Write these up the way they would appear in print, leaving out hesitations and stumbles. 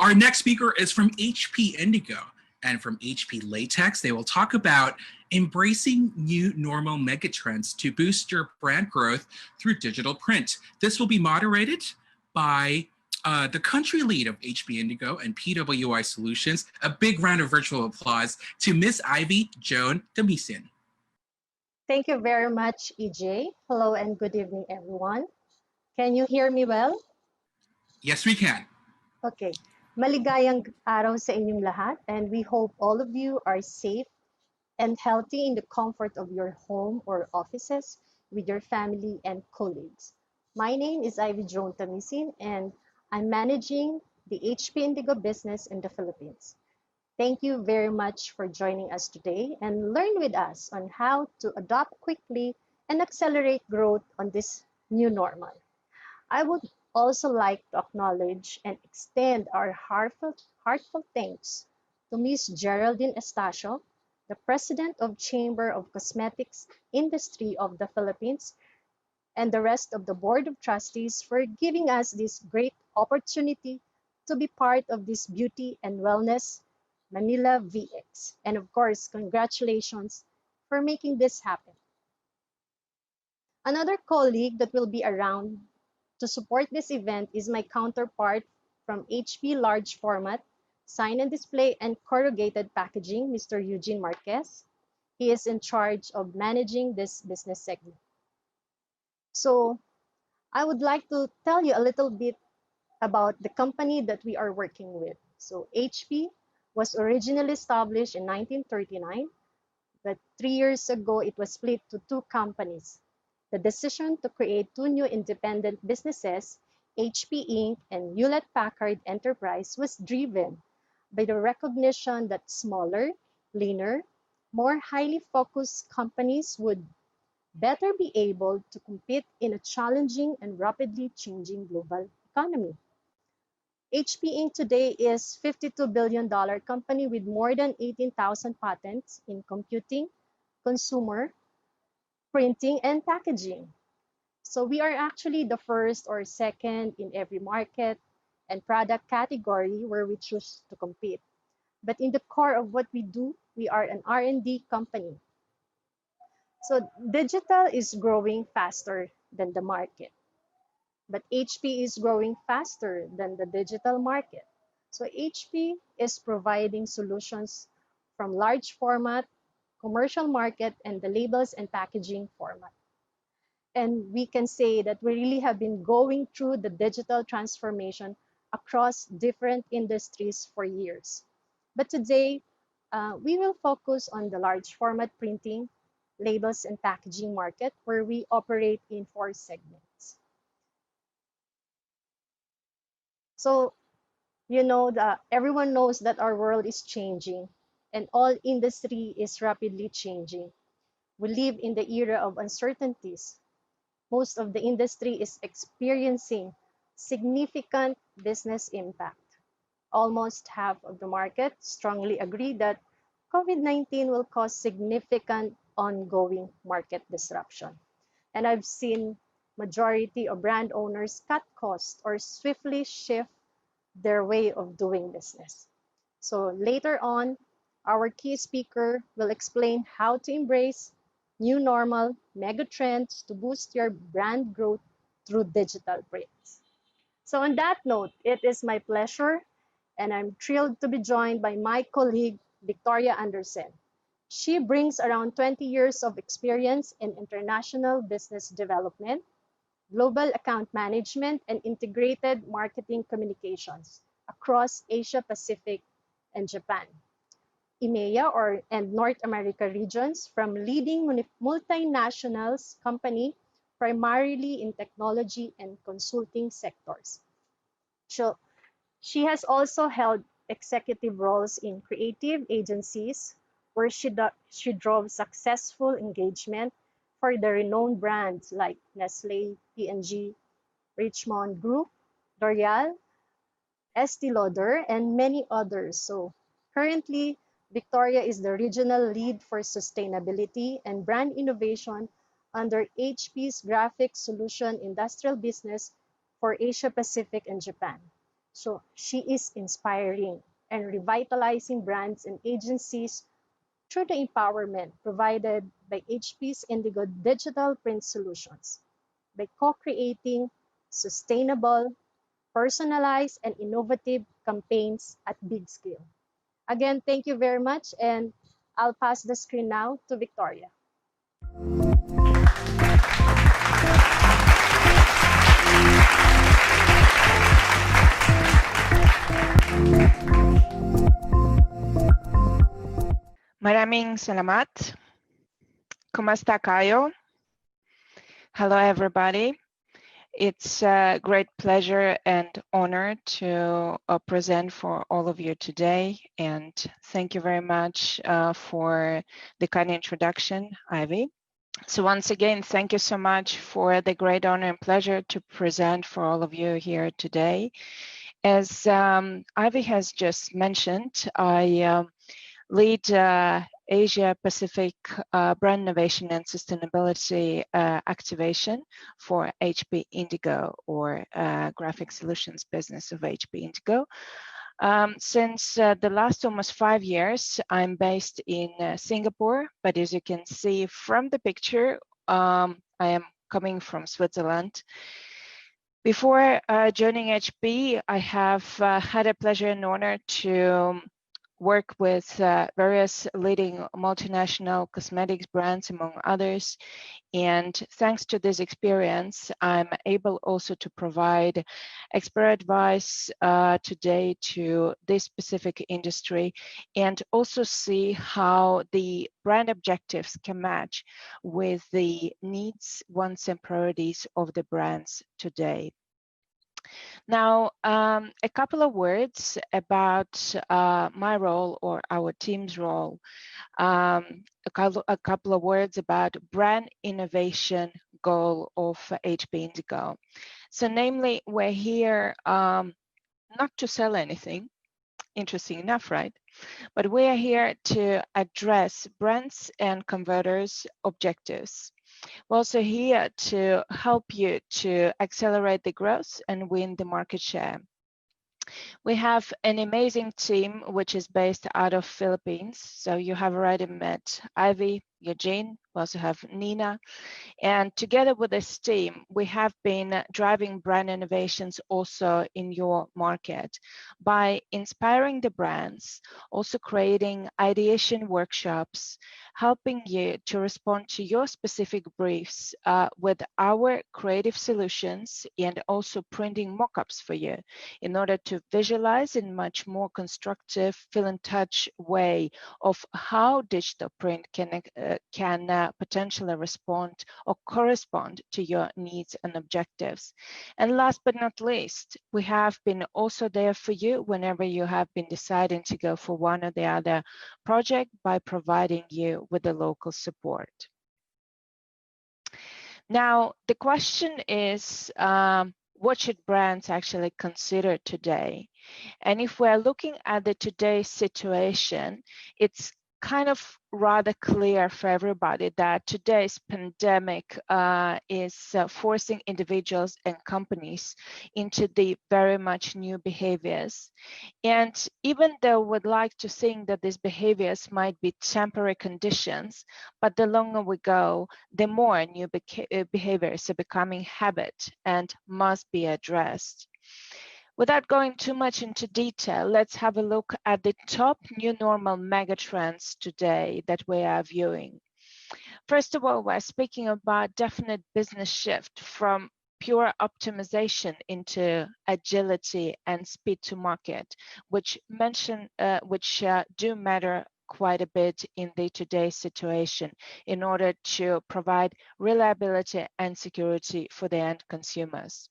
Our next speaker is from HP Indigo and from HP Latex. They will talk about embracing new normal megatrends to boost your brand growth through digital print. This will be moderated by the country lead of HP Indigo and PWI Solutions. A big round of virtual applause to Miss Ivy Joan Tamisin. Thank you very much, EJ. Hello and good evening, everyone. Can you hear me well? Yes, we can. Okay. Maligayang araw sa inyong lahat, and we hope all of you are safe and healthy in the comfort of your home or offices with your family and colleagues. My name is Ivy Joan Tamisin, and I'm managing the HP Indigo business in the Philippines. Thank you very much for joining us today and learn with us on how to adapt quickly and accelerate growth on this new normal. I would also like to acknowledge and extend our heartfelt thanks to Ms. Geraldine Estacio, the President of Chamber of Cosmetics Industry of the Philippines, and the rest of the Board of Trustees for giving us this great opportunity to be part of this Beauty and Wellness Manila VX. And of course, congratulations for making this happen. Another colleague that will be around to support this event is my counterpart from HP Large Format, Sign and Display and Corrugated Packaging, Mr. Eugene Marquez. He is in charge of managing this business segment. So I would like to tell you a little bit about the company that we are working with. So HP was originally established in 1939, but 3 years ago it was split to two companies. The decision to create two new independent businesses, HP Inc. and Hewlett-Packard Enterprise, was driven by the recognition that smaller, leaner, more highly focused companies would better be able to compete in a challenging and rapidly changing global economy. HP Inc. today is a $52 billion company with more than 18,000 patents in computing, consumer, printing, and packaging. So we are actually the first or second in every market and product category where we choose to compete. But in the core of what we do, we are an R&D company. So digital is growing faster than the market. But HP is growing faster than the digital market. So HP is providing solutions from large format, commercial market, and the labels and packaging format. And we can say that we really have been going through the digital transformation across different industries for years. But today, we will focus on the large format printing, labels, and packaging market, where we operate in 4 segments. So, everyone knows that our world is changing and all industry is rapidly changing. We live in the era of uncertainties. Most of the industry is experiencing significant business impact. Almost half of the market strongly agree that COVID-19 will cause significant ongoing market disruption. And I've seen majority of brand owners cut costs or swiftly shift their way of doing business. So later on, our key speaker will explain how to embrace new normal megatrends to boost your brand growth through digital prints. So on that note, it is my pleasure and I'm thrilled to be joined by my colleague, Victoria Andersen. She brings around 20 years of experience in international business development, global account management, and integrated marketing communications across Asia Pacific and Japan, EMEA and North America regions, from leading multinationals company primarily in technology and consulting sectors. So she has also held executive roles in creative agencies where she drove successful engagement for the renowned brands like Nestle, P&G, Richmond Group, L'Oreal, Estée Lauder, and many others. So currently, Victoria is the regional lead for sustainability and brand innovation under HP's Graphic Solution Industrial Business for Asia Pacific and Japan. So she is inspiring and revitalizing brands and agencies through the empowerment provided by HP's Indigo digital print solutions by co-creating sustainable, personalized, and innovative campaigns at big scale. Again, thank you very much, and I'll pass the screen now to Victoria. Maraming salamat. Kumusta kayo? Hello, everybody. It's a great pleasure and honor to present for all of you today. And thank you very much for the kind introduction, Ivy. So once again, thank you so much for the great honor and pleasure to present for all of you here today. As Ivy has just mentioned, I lead Asia Pacific brand innovation and sustainability activation for HP Indigo, or graphic solutions business of HP Indigo. Since the last almost 5 years, I'm based in Singapore, but as you can see from the picture, I am coming from Switzerland. Before joining HP, I have had a pleasure and honor to work with various leading multinational cosmetics brands, among others. And thanks to this experience, I'm able also to provide expert advice today to this specific industry, and also see how the brand objectives can match with the needs, wants, and priorities of the brands today. Now, a couple of words about my role, or our team's role. A couple of words about brand innovation goal of HP Indigo. So namely, we're here not to sell anything, interesting enough, right? But we are here to address brands and converters' objectives. We're also here to help you to accelerate the growth and win the market share. We have an amazing team which is based out of Philippines. So you have already met Ivy, Eugene, we also have Nina. And together with this team, we have been driving brand innovations also in your market by inspiring the brands, also creating ideation workshops, helping you to respond to your specific briefs with our creative solutions, and also printing mock-ups for you in order to visualize in much more constructive, feel in touch way of how digital print can potentially respond or correspond to your needs and objectives. And last but not least, we have been also there for you whenever you have been deciding to go for one or the other project by providing you with the local support. Now, the question is, what should brands actually consider today? And if we're looking at the today's situation, it's kind of rather clear for everybody that today's pandemic is forcing individuals and companies into the very much new behaviors. And even though we'd like to think that these behaviors might be temporary conditions, but the longer we go, the more new behaviors are becoming habit and must be addressed. Without going too much into detail, let's have a look at the top new normal megatrends today that we are viewing. First of all, we're speaking about definite business shift from pure optimization into agility and speed to market, which do matter quite a bit in the today's situation in order to provide reliability and security for the end consumers.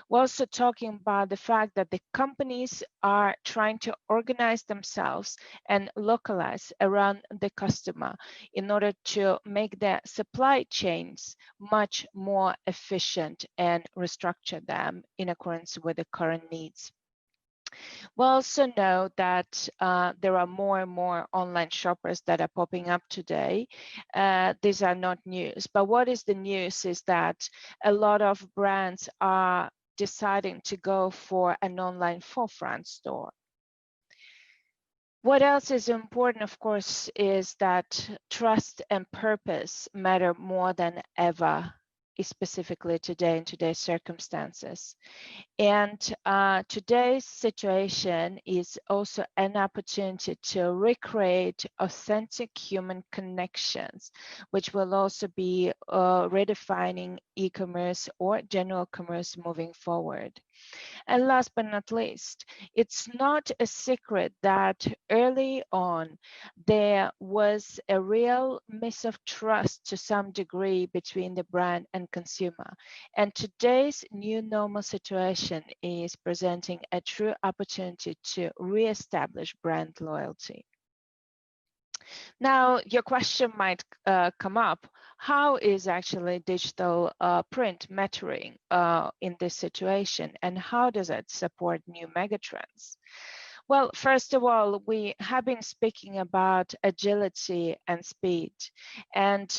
We're also talking about the fact that the companies are trying to organize themselves and localize around the customer in order to make their supply chains much more efficient and restructure them in accordance with the current needs. We also know that there are more and more online shoppers that are popping up today. These are not news, but what is the news is that a lot of brands are deciding to go for an online forefront store. What else is important, of course, is that trust and purpose matter more than ever, specifically today in today's circumstances. And today's situation is also an opportunity to recreate authentic human connections, which will also be redefining e-commerce or general commerce moving forward. And last but not least, it's not a secret that early on there was a real miss of trust to some degree between the brand and consumer. And today's new normal situation is presenting a true opportunity to reestablish brand loyalty. Now, your question might come up, how is actually digital print mattering in this situation, and how does it support new megatrends? Well, first of all, we have been speaking about agility and speed, and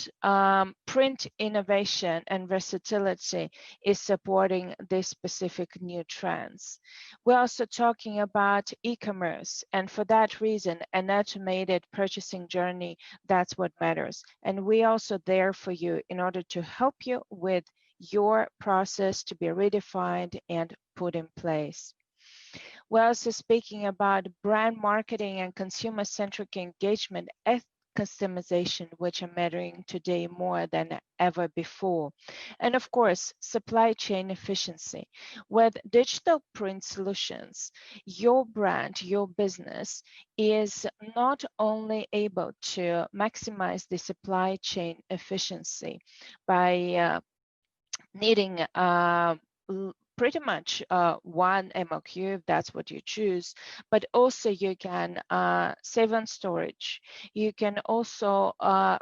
print innovation and versatility is supporting these specific new trends. We're also talking about e-commerce, and for that reason, an automated purchasing journey, that's what matters. And we're also there for you in order to help you with your process to be redefined and put in place. We're also speaking about brand marketing and consumer-centric engagement and customization, which are mattering today more than ever before. And of course, supply chain efficiency. With digital print solutions, your brand, your business is not only able to maximize the supply chain efficiency by needing pretty much one MOQ, if that's what you choose, but also you can save on storage. You can also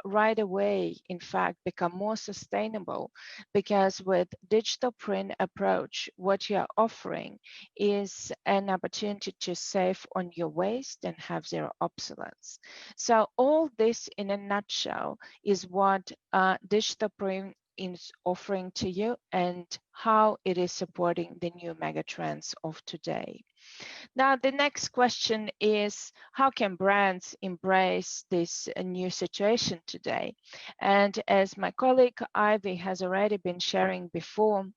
right away, in fact, become more sustainable, because with digital print approach, what you're offering is an opportunity to save on your waste and have zero obsolescence. So all this in a nutshell is what digital print is offering to you and how it is supporting the new megatrends of today. Now, the next question is, how can brands embrace this new situation today? And as my colleague Ivy has already been sharing before,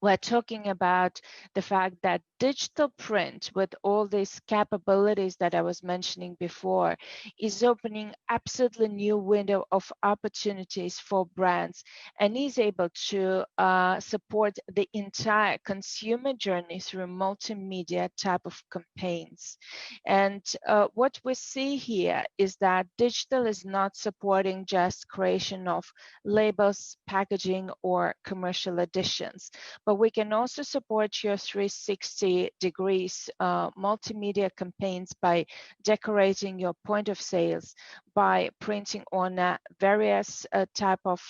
we're talking about the fact that digital print, with all these capabilities that I was mentioning before, is opening absolutely new window of opportunities for brands and is able to support the entire consumer journey through multimedia type of campaigns. And what we see here is that digital is not supporting just creation of labels, packaging, or commercial editions, but we can also support your 360 degrees multimedia campaigns by decorating your point of sales, by printing on various type of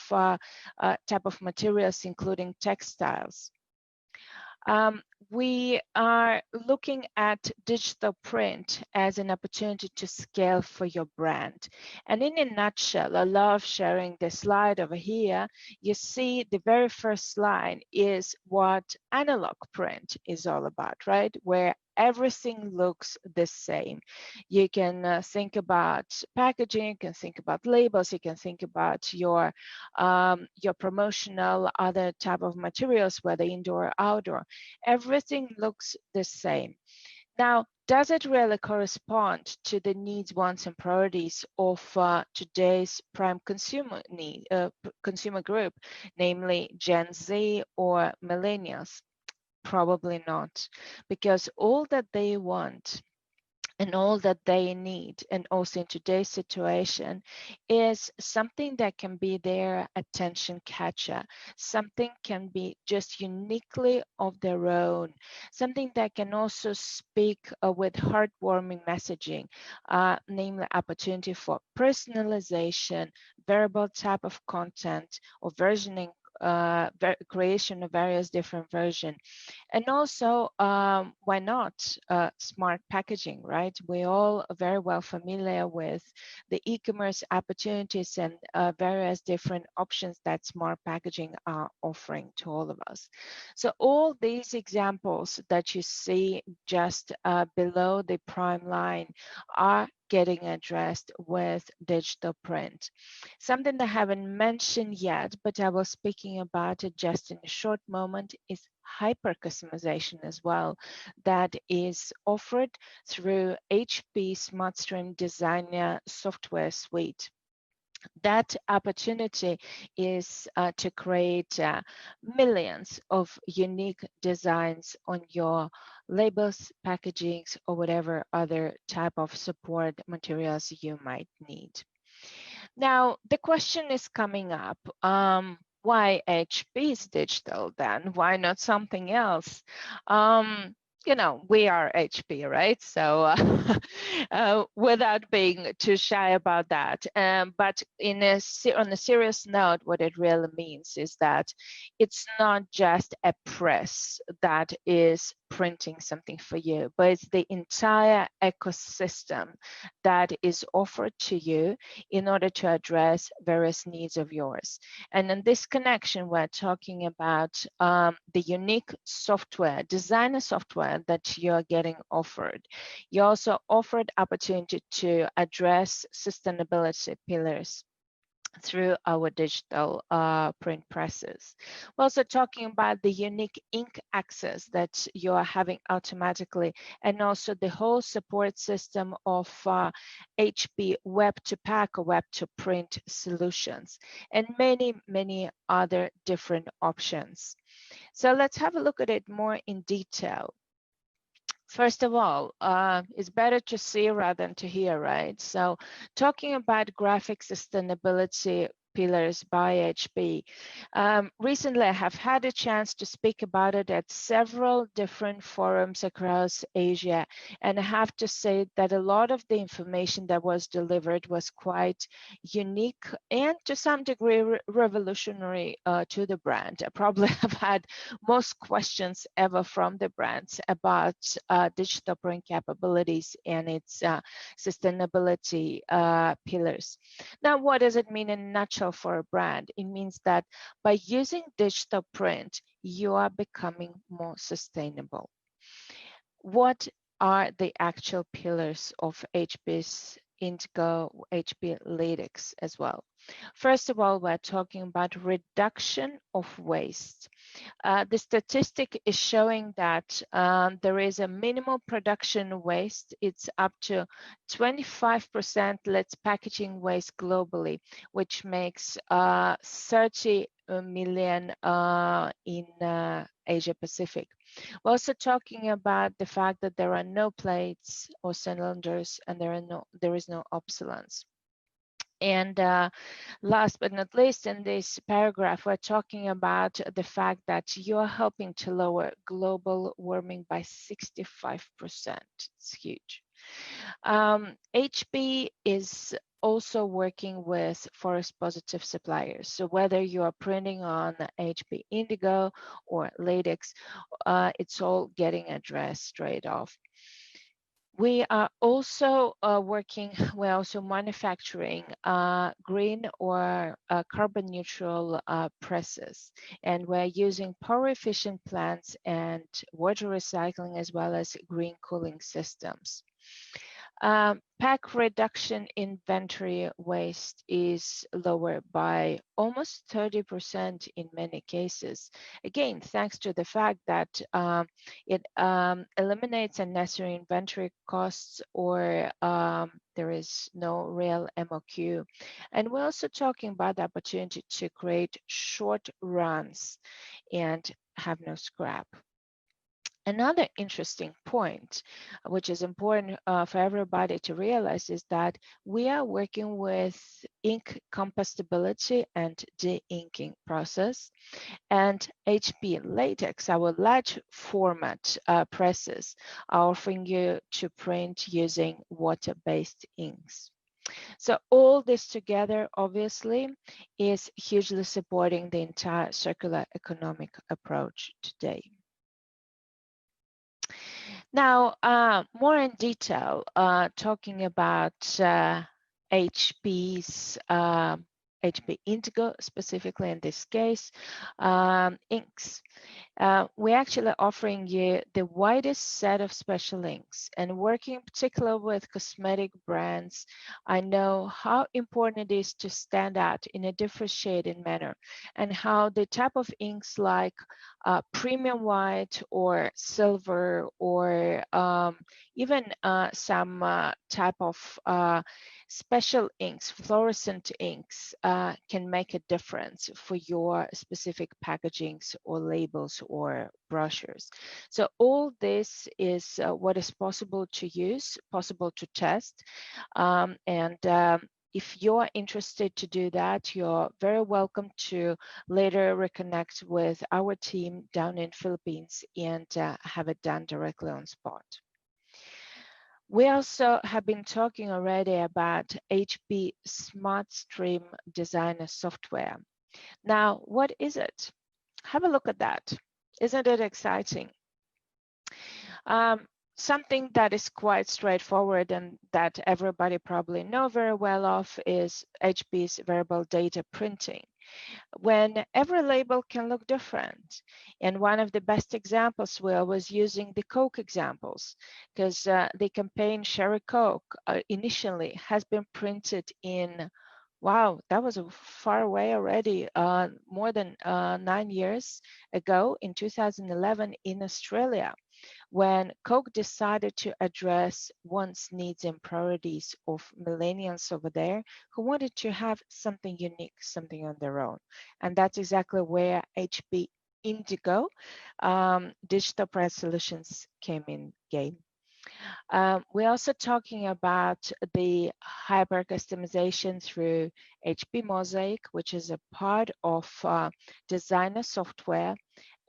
materials, including textiles. We are looking at digital print as an opportunity to scale for your brand. And in a nutshell, I love sharing the slide over here. You see the very first line is what analog print is all about, right? Where everything looks the same. You can think about packaging, you can think about labels, you can think about your promotional other type of materials, whether indoor or outdoor. Everything looks the same. Now, does it really correspond to the needs, wants, and priorities of today's prime consumer consumer group, namely Gen Z or millennials? Probably not, because all that they want and all that they need, and also in today's situation, is something that can be their attention catcher, something can be just uniquely of their own, something that can also speak with heartwarming messaging, namely opportunity for personalization, variable type of content, or versioning creation of various different versions. And also, why not smart packaging, right? We all are very well familiar with the e-commerce opportunities and various different options that smart packaging are offering to all of us. So all these examples that you see just below the prime line are getting addressed with digital print. Something that I haven't mentioned yet, but I was speaking about it just in a short moment, is hyper customization as well, that is offered through HP SmartStream Designer software suite. That opportunity is to create millions of unique designs on your labels, packagings, or whatever other type of support materials you might need. Now, the question is coming up, why HP's digital then? Why not something else? You know, we are HP, right? So without being too shy about that. But on a serious note, what it really means is that it's not just a press that is printing something for you, but it's the entire ecosystem that is offered to you in order to address various needs of yours. And in this connection, we're talking about the unique software, designer software that you're getting offered. You also offered opportunity to address sustainability pillars through our digital print presses. We're also talking about the unique ink access that you are having automatically, and also the whole support system of HP web to pack or web to print solutions, and many, many other different options. So let's have a look at it more in detail. First of all, it's better to see rather than to hear, right? So talking about graphic sustainability pillars by HP. Recently, I have had a chance to speak about it at several different forums across Asia, and I have to say that a lot of the information that was delivered was quite unique and to some degree revolutionary to the brand. I probably have had most questions ever from the brands about digital print capabilities and its sustainability pillars. Now, what does it mean in a nutshell for a brand? It means that by using digital print, you are becoming more sustainable. What are the actual pillars of HP's Indigo HP Latex as well? First of all, we're talking about reduction of waste. The statistic is showing that there is a minimal production waste. It's up to 25% less packaging waste globally, which makes 30 million in Asia Pacific. We're also talking about the fact that there are no plates or cylinders, and there is no obsolescence. And last but not least, in this paragraph, we're talking about the fact that you're helping to lower global warming by 65%. It's huge. HP is also working with forest positive suppliers. So whether you are printing on HP Indigo or Latex, it's all getting addressed straight off. We are also we're also manufacturing green or carbon neutral presses, and we're using power efficient plants and water recycling as well as green cooling systems. Pack reduction inventory waste is lower by almost 30% in many cases. Again, thanks to the fact that it eliminates unnecessary inventory costs or there is no real MOQ. And we're also talking about the opportunity to create short runs and have no scrap. Another interesting point, which is important for everybody to realize, is that we are working with ink compostability and de-inking process, and HP Latex, our large format presses, are offering you to print using water-based inks. So all this together, obviously, is hugely supporting the entire circular economic approach today. Now, more in detail, talking about HP's HP Indigo, specifically in this case, inks. We're actually offering you the widest set of special inks, and working in particular with cosmetic brands, I know how important it is to stand out in a differentiated manner, and how the type of inks like premium white or silver or even some type of special inks, fluorescent inks, can make a difference for your specific packagings or labels or brochures. So all this is what is possible to use, possible to test. If you're interested to do that, you're very welcome to later reconnect with our team down in Philippines and have it done directly on spot. We also have been talking already about HP SmartStream Designer software. Now, what is it? Have a look at that. Isn't it exciting? Something that is quite straightforward and that everybody probably know very well of is HP's variable data printing, when every label can look different. And one of the best examples we was using the Coke examples, because the campaign Sherry Coke initially has been printed in, wow, that was far away already, more than 9 years ago in 2011 in Australia, when Coke decided to address wants, needs, and priorities of millennials over there who wanted to have something unique, something on their own. And that's exactly where HP Indigo Digital Press Solutions came in game. We're also talking about the hyper customization through HP MOSAIC, which is a part of designer software,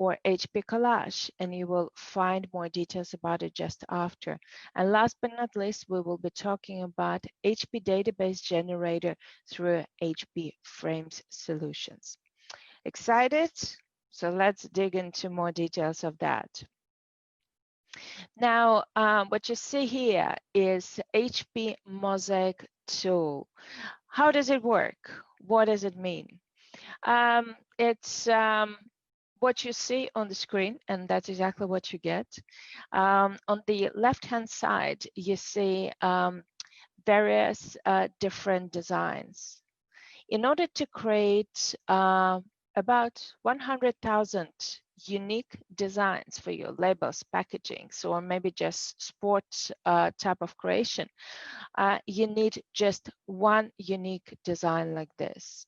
or HP COLLAGE, and you will find more details about it just after. And last but not least, we will be talking about HP Database Generator through HP Frames Solutions. Excited? So let's dig into more details of that. Now, what you see here is HP MOSAIC tool. How does it work? What does it mean? It's what you see on the screen, and that's exactly what you get. On the left-hand side, you see various different designs. In order to create about 100,000 unique designs for your labels, packagings, or maybe just sports type of creation, you need just one unique design like this,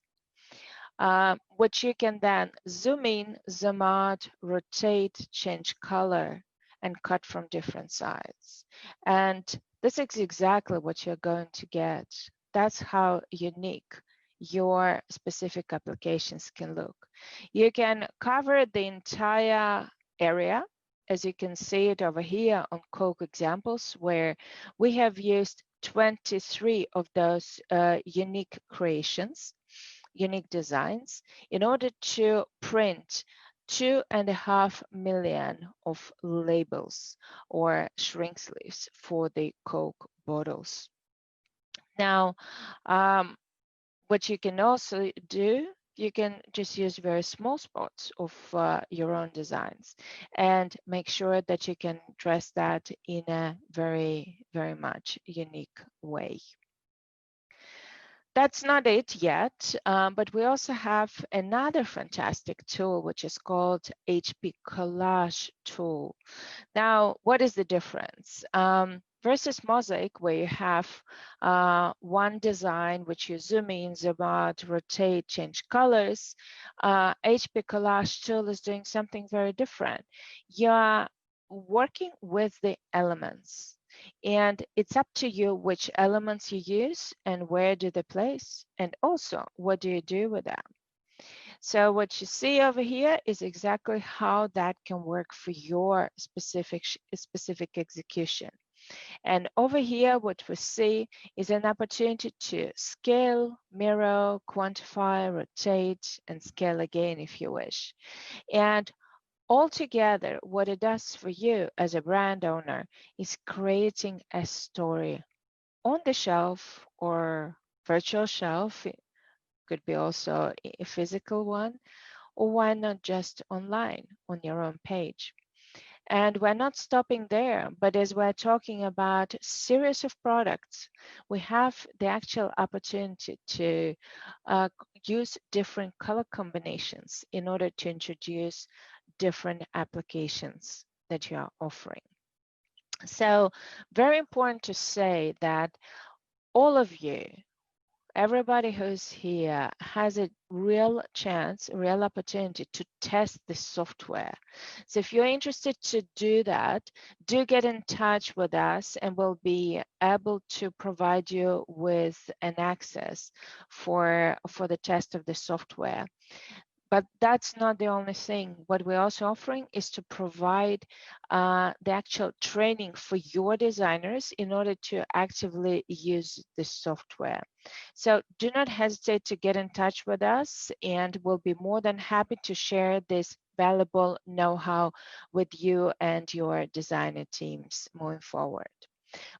which you can then zoom in, zoom out, rotate, change color, and cut from different sides. And this is exactly what you're going to get. That's how unique your specific applications can look. You can cover the entire area, as you can see it over here on Coke examples, where we have used 23 of those unique creations, unique designs, in order to print 2.5 million of labels or shrink sleeves for the Coke bottles. Now, what you can also do, you can just use very small spots of your own designs and make sure that you can dress that in a very, very much unique way. That's not it yet, but we also have another fantastic tool, which is called HP Collage tool. Now, what is the difference? Versus MOSAIC, where you have one design, which you zoom in, zoom out, rotate, change colors, HP Collage tool is doing something very different. You're working with the elements, and it's up to you which elements you use and where do they place, and also what do you do with them. So what you see over here is exactly how that can work for your specific execution. And over here, what we see is an opportunity to scale, mirror, quantify, rotate, and scale again if you wish. And altogether, what it does for you as a brand owner is creating a story on the shelf or virtual shelf. It could be also a physical one, or why not just online on your own page. And we're not stopping there, but as we're talking about series of products, we have the actual opportunity to use different color combinations in order to introduce different applications that you are offering. So very important to say that all of you, everybody who's here has a real chance, a real opportunity to test the software. So if you're interested to do that, do get in touch with us and we'll be able to provide you with an access for the test of the software. But that's not the only thing. What we're also offering is to provide the actual training for your designers in order to actively use the software. So do not hesitate to get in touch with us, and we'll be more than happy to share this valuable know-how with you and your designer teams moving forward.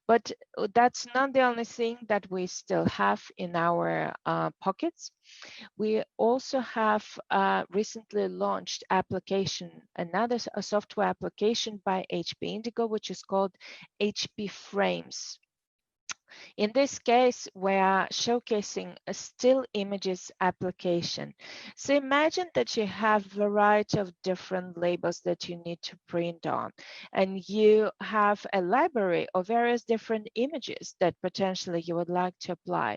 But that's not the only thing that we still have in our pockets. We also have recently launched a software application by HP Indigo, which is called HP Frames. In this case, we are showcasing a still images application. So imagine that you have a variety of different labels that you need to print on, and you have a library of various different images that potentially you would like to apply.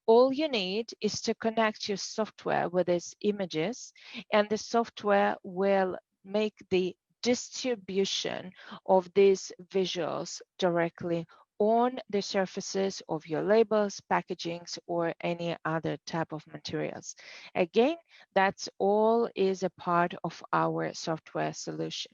All you need is to connect your software with these images, and the software will make the distribution of these visuals directly on the surfaces of your labels, packagings, or any other type of materials. Again, that's all is a part of our software solution.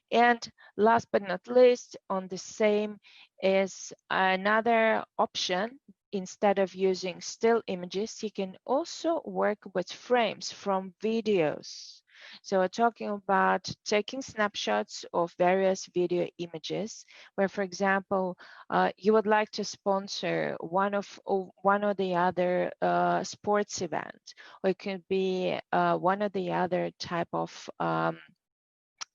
And last but not least, on the same is another option. Instead of using still images, you can also work with frames from videos. So we're talking about taking snapshots of various video images, where, for example, you would like to sponsor one or the other sports event, or it could be one or the other type of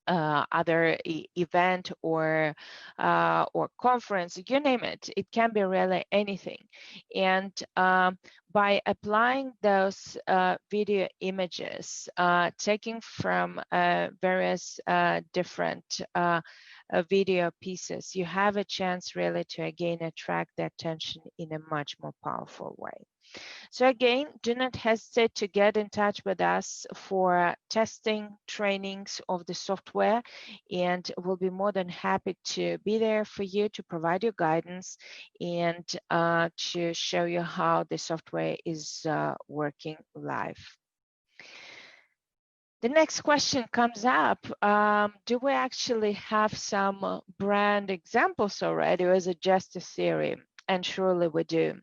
other event or conference, you name it. It can be really anything. And by applying those video images, taking from various different video pieces, you have a chance really to again attract the attention in a much more powerful way. So again, do not hesitate to get in touch with us for testing trainings of the software, and we'll be more than happy to be there for you to provide you guidance and to show you how the software is working live. The next question comes up. Do we actually have some brand examples already, or is it just a theory? And surely we do.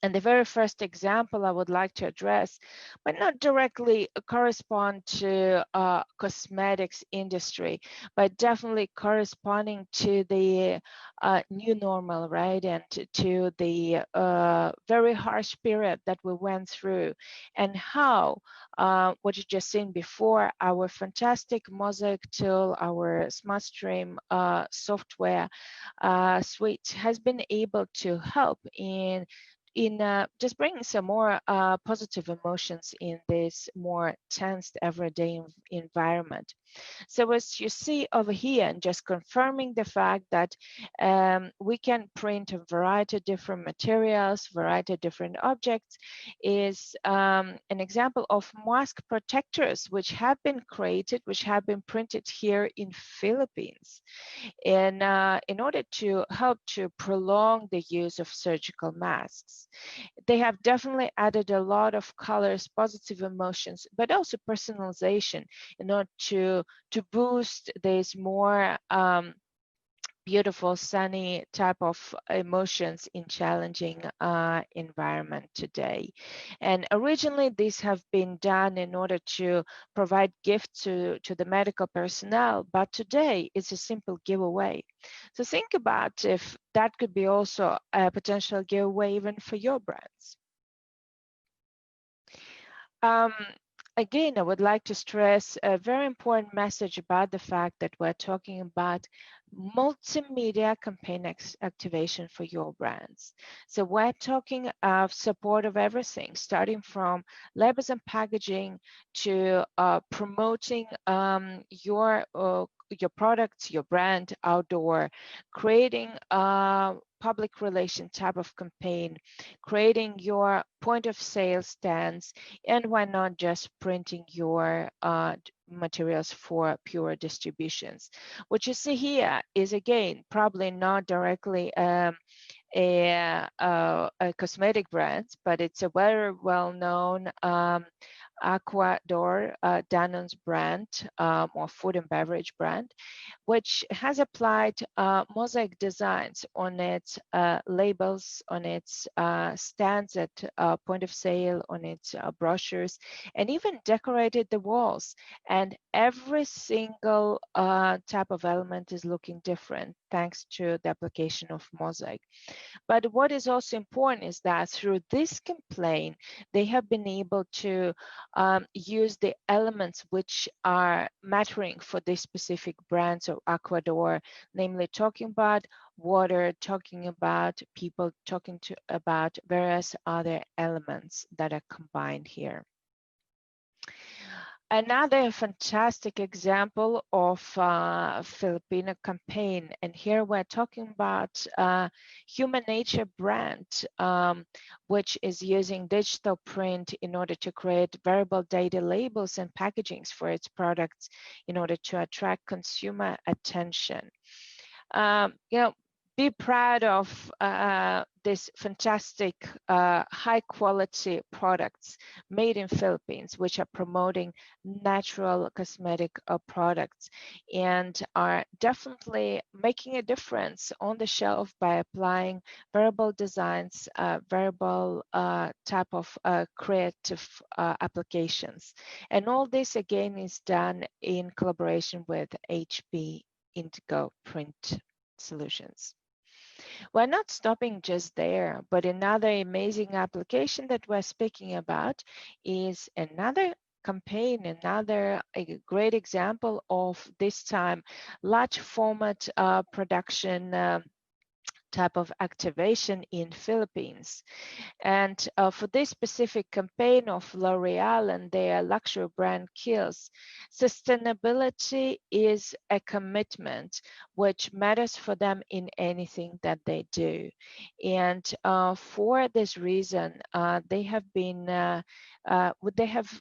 And the very first example I would like to address, but not directly correspond to cosmetics industry, but definitely corresponding to the new normal, right? And to the very harsh period that we went through, and how what you just seen before, our fantastic MOSAIC tool, our SmartStream software suite has been able to help in just bringing some more positive emotions in this more tensed everyday environment. So as you see over here, and just confirming the fact that we can print a variety of different materials, variety of different objects, is an example of mask protectors which have been created, which have been printed here in Philippines, in order to help to prolong the use of surgical masks. They have definitely added a lot of colors, positive emotions, but also personalization in order to boost this more beautiful, sunny type of emotions in challenging environment today. And originally, these have been done in order to provide gifts to the medical personnel, but today it's a simple giveaway. So think about if that could be also a potential giveaway even for your brands. Again, I would like to stress a very important message about the fact that we're talking about multimedia campaign activation for your brands. So we're talking of support of everything, starting from labels and packaging to promoting your products, your brand outdoor, creating public relation type of campaign, creating your point of sale stands, and why not just printing your materials for pure distributions. What you see here is, again, probably not directly a cosmetic brand, but it's a very well-known AQUA Danone's brand or food and beverage brand, which has applied MOSAIC designs on its labels, on its stands at point of sale, on its brochures, and even decorated the walls. And every single type of element is looking different thanks to the application of MOSAIC. But what is also important is that through this campaign, they have been able to use the elements which are mattering for this specific brands of Aquador, namely talking about water, talking about people, talking about various other elements that are combined here. Another fantastic example of Filipino campaign, and here we're talking about Human Nature brand, which is using digital print in order to create variable data labels and packagings for its products in order to attract consumer attention. Be proud of this fantastic high quality products made in Philippines, which are promoting natural cosmetic products and are definitely making a difference on the shelf by applying variable designs, variable type of creative applications. And all this again is done in collaboration with HP Indigo Print Solutions. We're not stopping just there, but another amazing application that we're speaking about is another campaign, another great example of this time large format production type of activation in Philippines. And for this specific campaign of L'Oreal and their luxury brand Kiehl's, sustainability is a commitment which matters for them in anything that they do. And for this reason, they have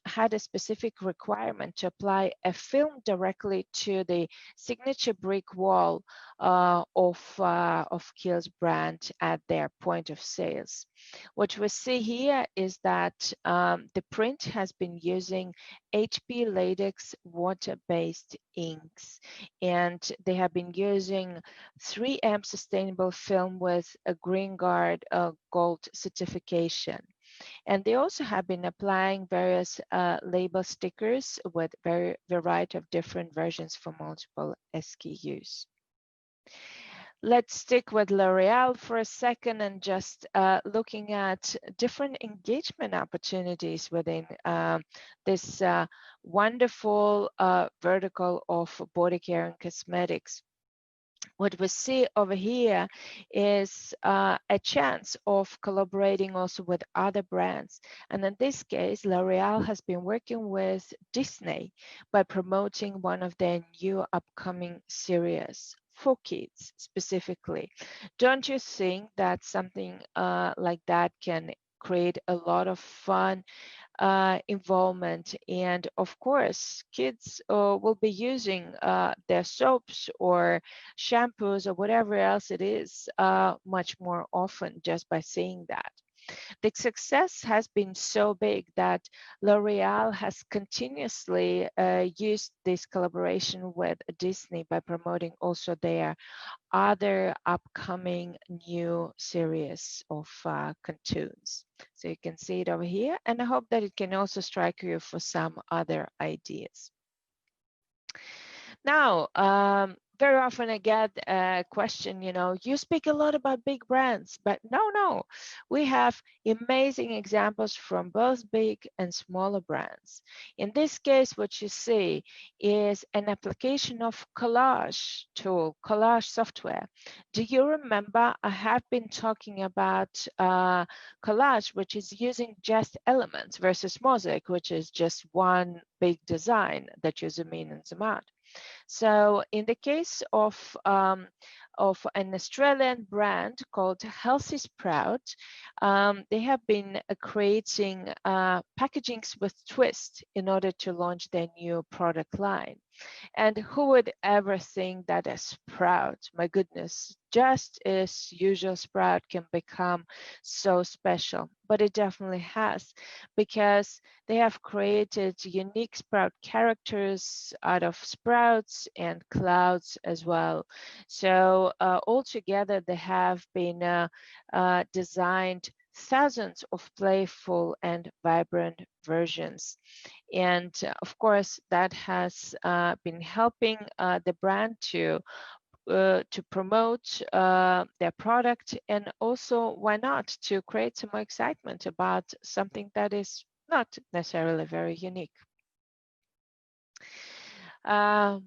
had a specific requirement to apply a film directly to the signature brick wall of Kiehl's brand at their point of sales. What we see here is that the print has been using HP Latex water-based inks, and they have been using 3M sustainable film with a Green Guard gold certification. And they also have been applying various label stickers with variety of different versions for multiple SKUs. Let's stick with L'Oreal for a second and just looking at different engagement opportunities within this wonderful vertical of body care and cosmetics. What we see over here is a chance of collaborating also with other brands. And in this case, L'Oreal has been working with Disney by promoting one of their new upcoming series for kids specifically. Don't you think that something like that can create a lot of fun involvement? And of course, kids will be using their soaps or shampoos or whatever else it is much more often just by seeing that. The success has been so big that L'Oreal has continuously used this collaboration with Disney by promoting also their other upcoming new series of cartoons. So you can see it over here, and I hope that it can also strike you for some other ideas. Now, very often I get a question, you speak a lot about big brands, but no, we have amazing examples from both big and smaller brands. In this case, what you see is an application of Collage tool, Collage software. Do you remember I have been talking about Collage, which is using just elements versus MOSAIC, which is just one big design that you zoom in and zoom out. So in the case of an Australian brand called Healthy Sprout, they have been creating packagings with twist in order to launch their new product line. And who would ever think that a Sprout, my goodness, just as usual Sprout can become so special? But it definitely has, because they have created unique Sprout characters out of sprouts and clouds as well. So altogether, they have been designed thousands of playful and vibrant versions. And of course, that has been helping the brand to promote their product, and also, why not, to create some more excitement about something that is not necessarily very unique.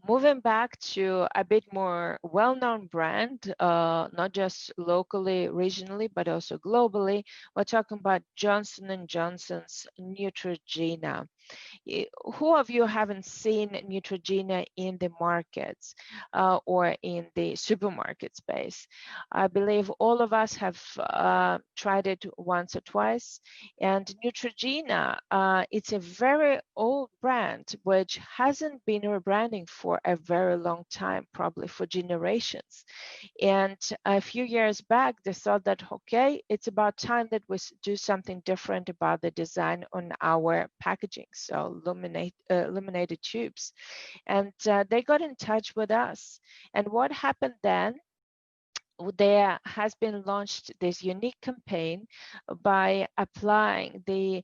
Moving back to a bit more well-known brand, not just locally, regionally, but also globally, we're talking about Johnson & Johnson's Neutrogena. Who of you haven't seen Neutrogena in the markets or in the supermarket space? I believe all of us have tried it once or twice. And Neutrogena, it's a very old brand which hasn't been rebranding for a very long time, probably for generations. And a few years back, they thought that, okay, it's about time that we do something different about the design on our packaging, so illuminated tubes. And they got in touch with us. And what happened then? There has been launched this unique campaign by applying the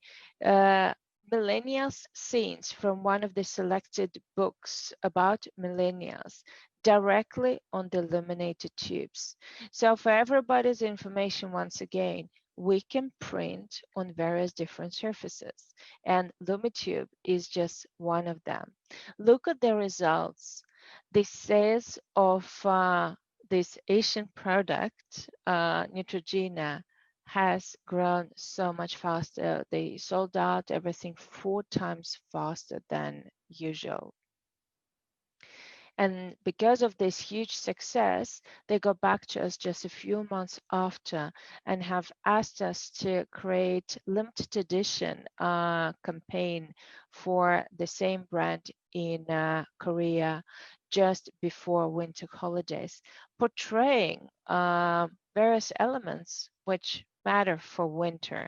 millennials scenes from one of the selected books about millennials directly on the illuminated tubes. So for everybody's information, once again, we can print on various different surfaces, and LumiTube is just one of them. Look at the results. The sales of this Asian product, Neutrogena, has grown so much faster. They sold out everything 4 times faster than usual. And because of this huge success, they got back to us just a few months after and have asked us to create limited edition campaign for the same brand in Korea just before winter holidays, portraying various elements which matter for winter.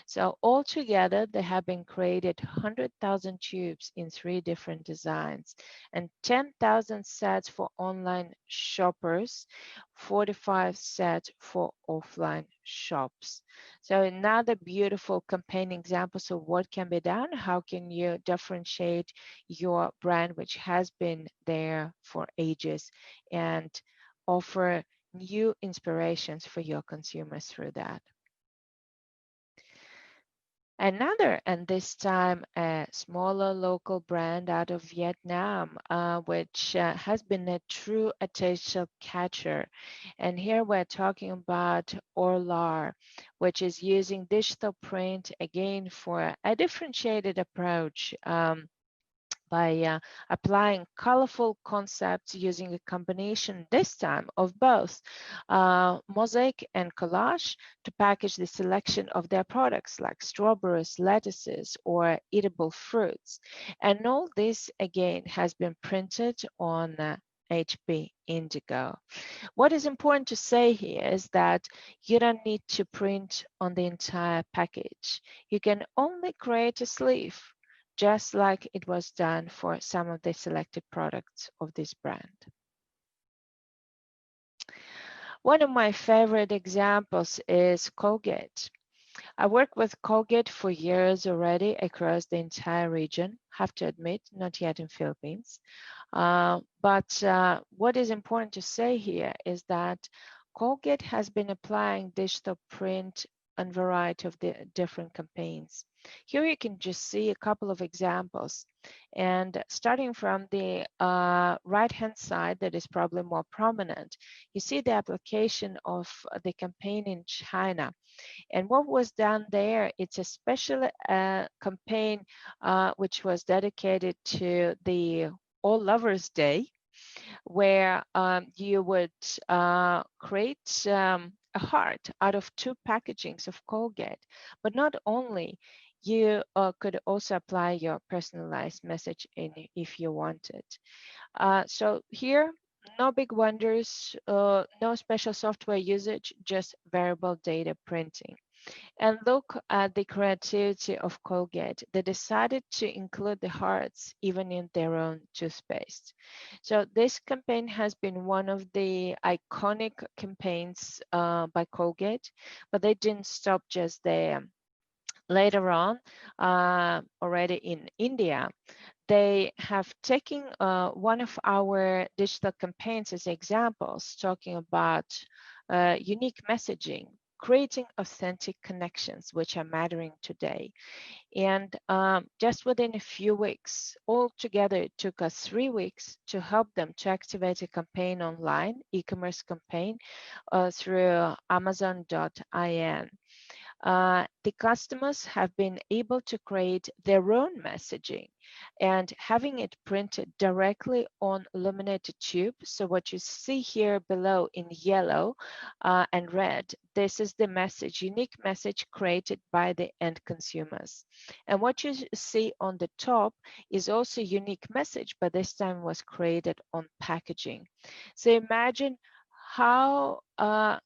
So altogether, they have been created 100,000 tubes in 3 different designs and 10,000 sets for online shoppers, 45 sets for offline shops. So another beautiful campaign example of what can be done. How can you differentiate your brand, which has been there for ages, and offer new inspirations for your consumers through that. Another, and this time a smaller local brand out of Vietnam, which has been a true attention catcher. And here we're talking about Orlar, which is using digital print again for a differentiated approach. By applying colorful concepts using a combination this time of both MOSAIC and collage to package the selection of their products like strawberries, lettuces, or eatable fruits. And all this again has been printed on HP Indigo. What is important to say here is that you don't need to print on the entire package. You can only create a sleeve, just like it was done for some of the selected products of this brand. One of my favorite examples is Colgate. I worked with Colgate for years already across the entire region. Have to admit, not yet in Philippines. But what is important to say here is that Colgate has been applying digital print on a variety of the different campaigns. Here you can just see a couple of examples. And starting from the right-hand side, that is probably more prominent, you see the application of the campaign in China. And what was done there, it's a special campaign which was dedicated to the All Lovers Day, where you would create a heart out of 2 packagings of Colgate. But not only, you could also apply your personalized message in if you wanted. So here, no big wonders, no special software usage, just variable data printing. And look at the creativity of Colgate. They decided to include the hearts even in their own toothpaste. So this campaign has been one of the iconic campaigns by Colgate, but they didn't stop just there. Later on, already in India, they have taken one of our digital campaigns as examples, talking about unique messaging, creating authentic connections, which are mattering today. And just within a few weeks, altogether, it took us 3 weeks to help them to activate a campaign online, e-commerce campaign, through Amazon.in. The customers have been able to create their own messaging and having it printed directly on laminated tube. So what you see here below in yellow and red, this is the message, unique message created by the end consumers. And what you see on the top is also a unique message, but this time was created on packaging. So imagine how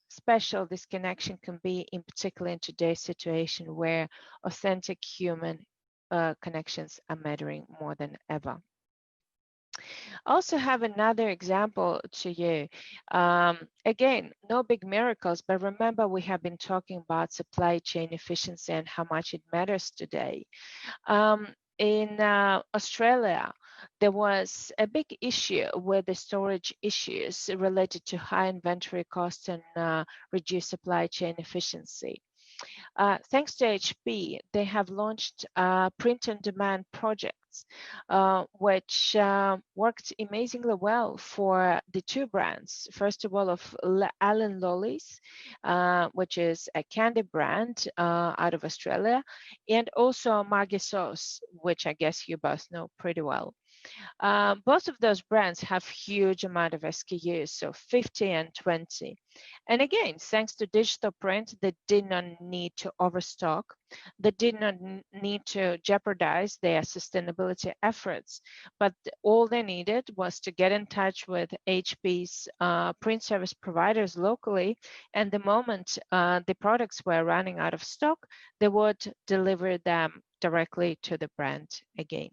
special this connection can be, in particular in today's situation where authentic human connections are mattering more than ever. I also have another example to you. Again, no big miracles, but remember we have been talking about supply chain efficiency and how much it matters today. In Australia, there was a big issue with the storage issues related to high inventory costs and reduced supply chain efficiency. Thanks to HP, they have launched print-on-demand projects, which worked amazingly well for the 2 brands. First of all, of Allen Lollies, which is a candy brand out of Australia, and also Maggi Sauce, which I guess you both know pretty well. Both of those brands have huge amount of SKUs, so 50 and 20. And again, thanks to digital print, they did not need to overstock. They did not need to jeopardize their sustainability efforts, but all they needed was to get in touch with HP's print service providers locally, and the moment the products were running out of stock, they would deliver them directly to the brand again.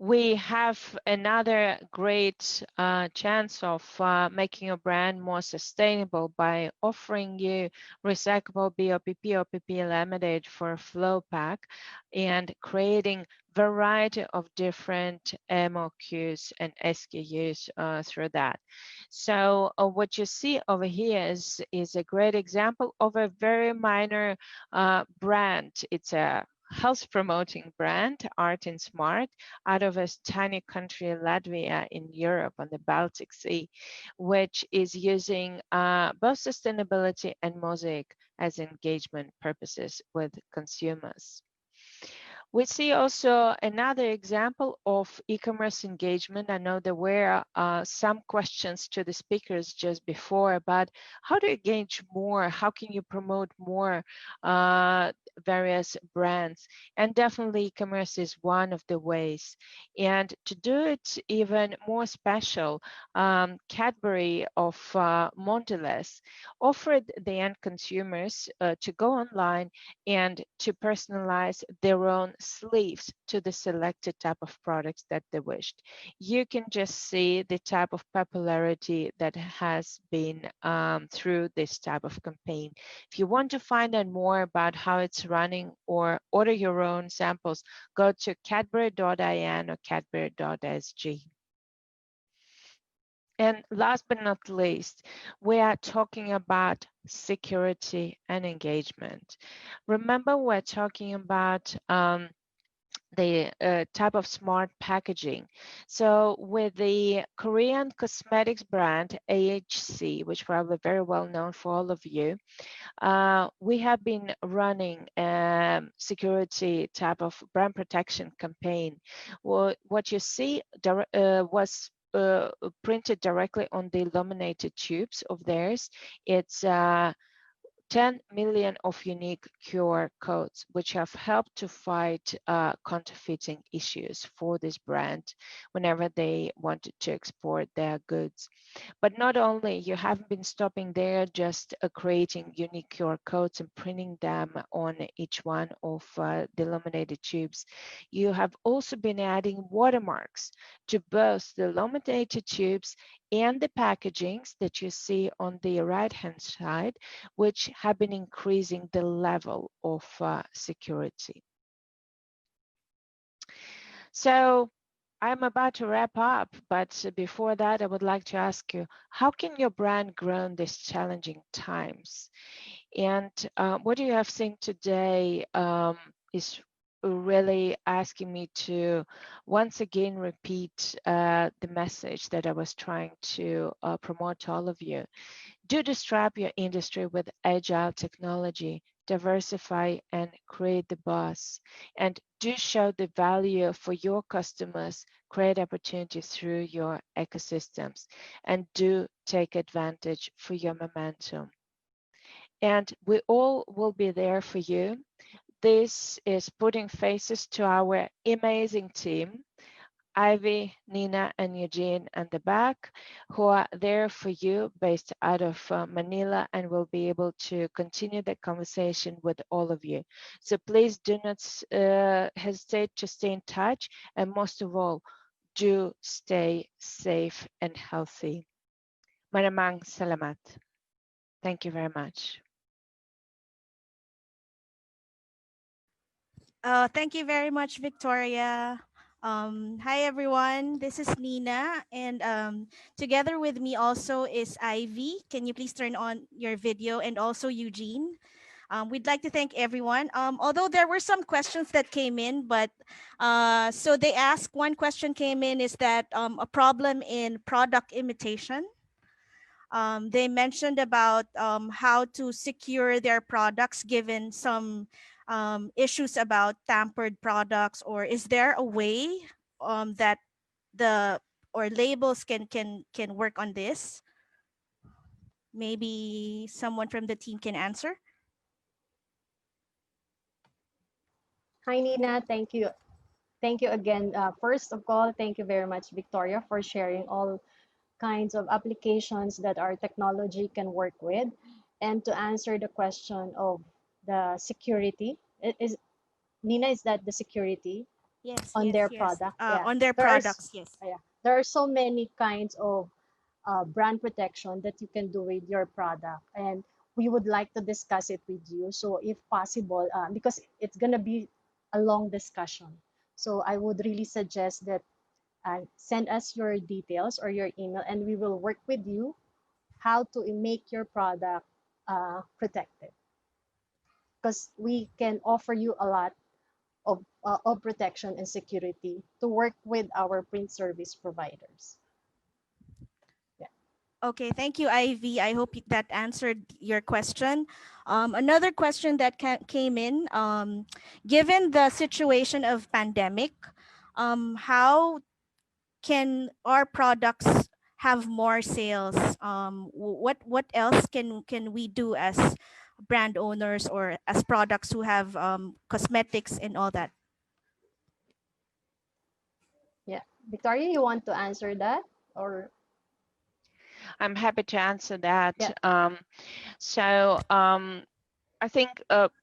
We have another great chance of making your brand more sustainable by offering you recyclable BOPP OPP laminate for a flow pack and creating variety of different MOQs and SKUs through that. So what you see over here is a great example of a very minor brand. It's a health promoting brand, Art and Smart, out of a tiny country, Latvia, in Europe on the Baltic Sea, which is using both sustainability and MOSAIC as engagement purposes with consumers. We see also another example of e-commerce engagement. I know there were some questions to the speakers just before, but how do you engage more? How can you promote more various brands? And definitely e-commerce is one of the ways. And to do it even more special, Cadbury of Mondelez offered the end consumers to go online and to personalize their own sleeves to the selected type of products that they wished. You can just see the type of popularity that has been through this type of campaign. If you want to find out more about how it's running or order your own samples, go to cadbury.in or cadbury.sg. And last but not least, we are talking about security and engagement. Remember, we're talking about the type of smart packaging. So with the Korean cosmetics brand AHC, which probably very well known for all of you, we have been running security type of brand protection campaign. What you see was printed directly on the laminated tubes of theirs. It's 10 million of unique QR codes, which have helped to fight counterfeiting issues for this brand whenever they wanted to export their goods. But not only, you haven't been stopping there, just creating unique QR codes and printing them on each one of the laminated tubes. You have also been adding watermarks to both the laminated tubes and the packagings that you see on the right-hand side, which have been increasing the level of security. So I'm about to wrap up, but before that, I would like to ask you, how can your brand grow in these challenging times? And what you have seen today is really asking me to once again repeat the message that I was trying to promote to all of you. Do disrupt your industry with agile technology, diversify and create the buzz, and do show the value for your customers, create opportunities through your ecosystems, and do take advantage for your momentum. And we all will be there for you. This is putting faces to our amazing team, Ivy, Nina, and Eugene at the back, who are there for you based out of Manila and will be able to continue the conversation with all of you. So please do not hesitate to stay in touch, and most of all, do stay safe and healthy. Maraming salamat. Thank you very much. Thank you very much, Victoria. Hi, everyone. This is Nina. And together with me also is Ivy. Can you please turn on your video? And also Eugene. We'd like to thank everyone. Although there were some questions that came in, but so they asked, one question came in is that a problem in product imitation. They mentioned about how to secure their products given some issues about tampered products, or is there a way that the or labels can work on this? Maybe someone from the team can answer. Hi, Nina. Thank you. Thank you again. First of all, thank you very much, Victoria, for sharing all kinds of applications that our technology can work with. And to answer the question of the security, Nina, is that the security Yes, on yes, their yes. product? Yeah. On their There are products, yes. yeah, there are so many kinds of brand protection that you can do with your product, and we would like to discuss it with you. So if possible, because it's gonna be a long discussion, so I would really suggest that send us your details or your email, and we will work with you how to make your product protected, because we can offer you a lot of protection and security to work with our print service providers. Okay, thank you, Ivy. I hope that answered your question. Another question that came in, given the situation of pandemic, how can our products have more sales? What else can we do as brand owners or as products who have cosmetics and all that? Yeah, Victoria, you want to answer that, or I'm happy to answer that. Yeah. I think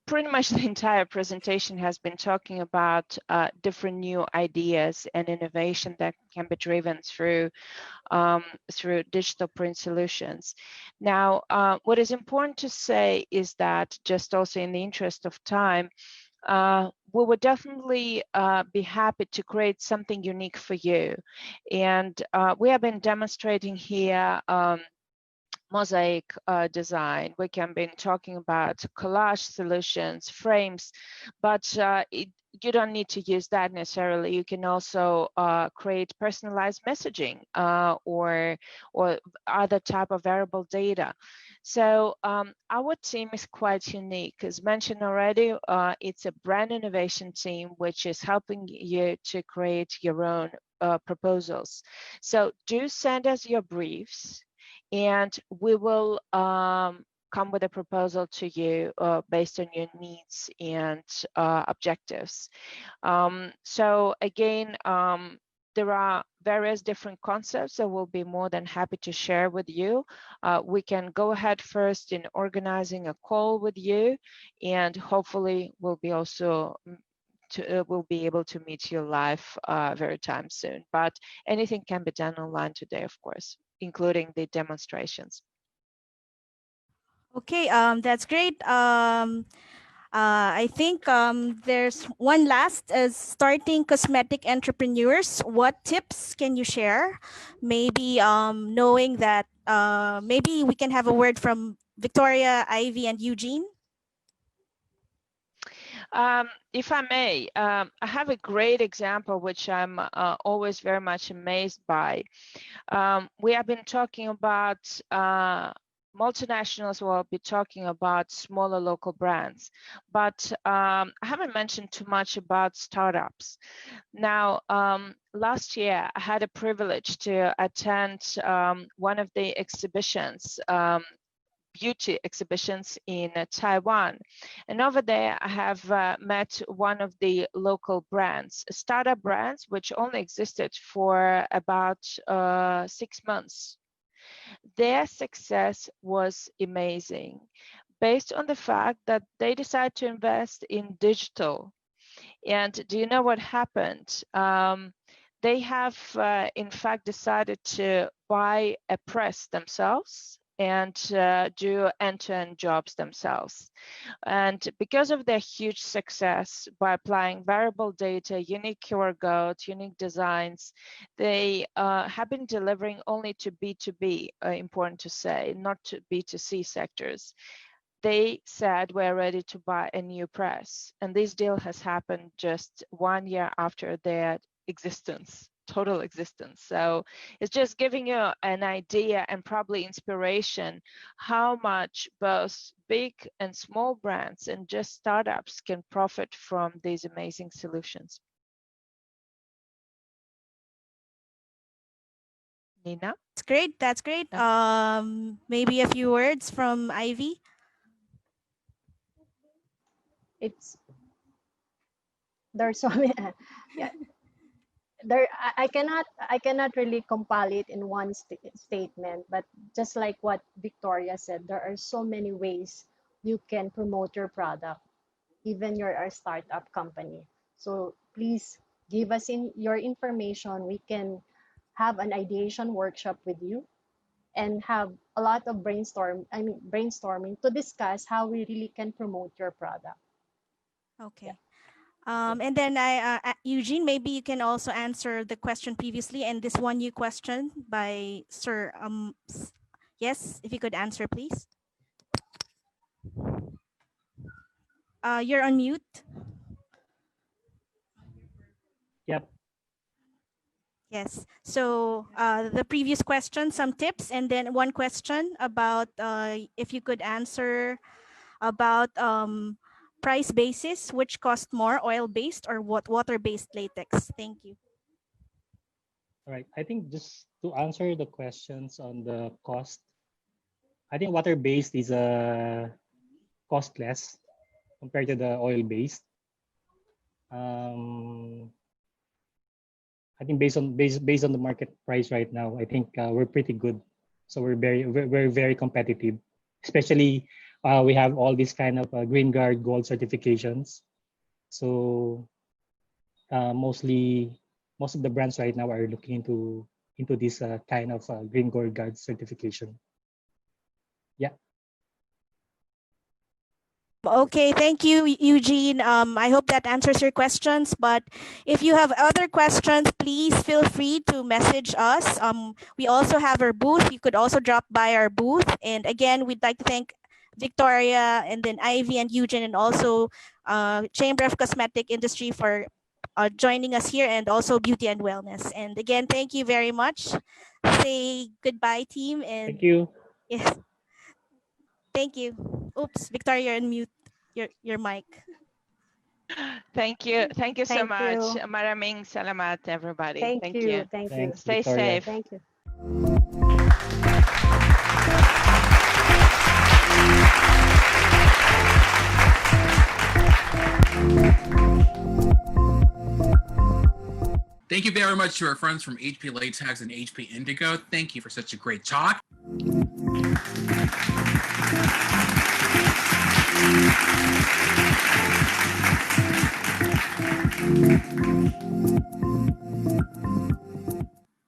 pretty much the entire presentation has been talking about different new ideas and innovation that can be driven through digital print solutions. Now, what is important to say is that, just also in the interest of time, we would definitely be happy to create something unique for you. And we have been demonstrating here MOSAIC design. We can be talking about collage solutions, frames, but you don't need to use that necessarily. You can also create personalized messaging or other type of variable data. So our team is quite unique. As mentioned already, it's a brand innovation team which is helping you to create your own proposals. So do send us your briefs, and we will come with a proposal to you based on your needs and objectives. So again, there are various different concepts that we'll be more than happy to share with you. We can go ahead first in organizing a call with you, and hopefully we'll be also we'll be able to meet you live very time soon. But anything can be done online today, of course, including the demonstrations. Okay, that's great. I think there's one last, as starting cosmetic entrepreneurs. What tips can you share? Maybe knowing that maybe we can have a word from Victoria, Ivy, and Eugene. If I may, I have a great example which I'm always very much amazed by. We have been talking about multinationals, will be talking about smaller local brands, but I haven't mentioned too much about startups. Now, last year I had a privilege to attend one of the exhibitions, beauty exhibitions in Taiwan. And over there, I have met one of the local brands, startup brands, which only existed for about 6 months. Their success was amazing, based on the fact that they decided to invest in digital. And do you know what happened? They have, in fact, decided to buy a press themselves and do end-to-end jobs themselves. And because of their huge success by applying variable data, unique QR codes, unique designs, they have been delivering only to B2B, important to say, not to B2C sectors. They said we're ready to buy a new press. And this deal has happened just 1 year after their existence, total existence. So it's just giving you an idea and probably inspiration how much both big and small brands and just startups can profit from these amazing solutions. Nina? That's great. That's great. Maybe a few words from Ivy. There's so many. Yeah, I cannot really compile it in one statement, but just like what Victoria said, there are so many ways you can promote your product, even you're a startup company. So please give us your information. We can have an ideation workshop with you and have a lot of brainstorming to discuss how we really can promote your product. Okay. And then Eugene, maybe you can also answer the question previously, and this one new question by Sir. Yes, if you could answer, please. You're on mute. Yep. Yes. So the previous question, some tips, and then one question about if you could answer about price basis, which cost more, oil-based or what water-based latex? Thank you. All right. I think just to answer the questions on the cost, I think water-based is cost less compared to the oil-based. I think based on the market price right now, I think we're pretty good. So we're very competitive. Especially we have all these kind of Green Guard Gold certifications. So most of the brands right now are looking into this kind of Green Guard certification. Yeah. Okay, thank you, Eugene. I hope that answers your questions. But if you have other questions, please feel free to message us. We also have our booth. You could also drop by our booth. And again, we'd like to thank Victoria and then Ivy and Eugene and also Chamber of Cosmetic Industry for joining us here, and also Beauty and Wellness. And again, thank you very much. Say goodbye, team. And Thank you. yes. Thank you. Oops, Victoria, unmute your mic. Thank you. Thank you so Thank much. you. Maraming salamat, everybody. Thank you. Thank you. Thanks, Stay Victoria. safe. Thank you. Thank you very much to our friends from HP Latex and HP Indigo. Thank you for such a great talk.